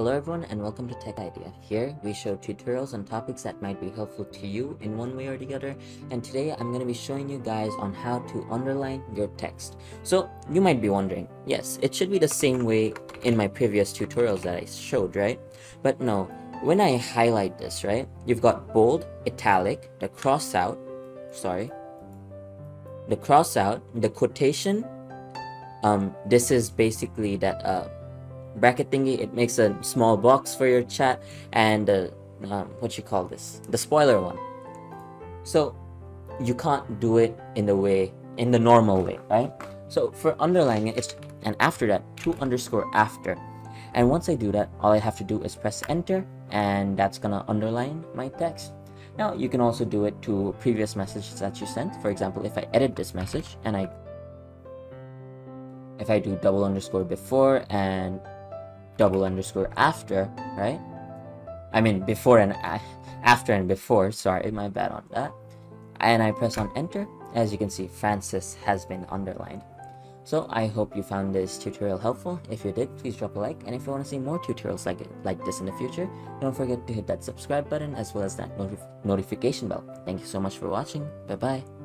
Hello everyone and welcome to Tech Idea. Here we show tutorials on topics that might be helpful to you in one way or the other, and today I'm going to be showing you guys on how to underline your text. So you might be wondering, yes, it should be the same way in my previous tutorials that I showed, right? But no, when I highlight this, right, you've got bold, italic, the cross out, the quotation. This is basically that bracket thingy. It makes a small box for your chat, and what you call this, the spoiler one. So you can't do it in the normal way, right? So for underlining it, it's and after that 2_after, and once I do that, all I have to do is press enter, and that's gonna underline my text. Now you can also do it to previous messages that you sent. For example, if I edit this message and if I do _before and _after, right? I mean before and after and before, sorry, my bad on that. And I press on enter, as you can see, Francis has been underlined. So I hope you found this tutorial helpful. If you did, please drop a like, and if you want to see more tutorials like this in the future, don't forget to hit that subscribe button as well as that notification bell. Thank you so much for watching. Bye bye.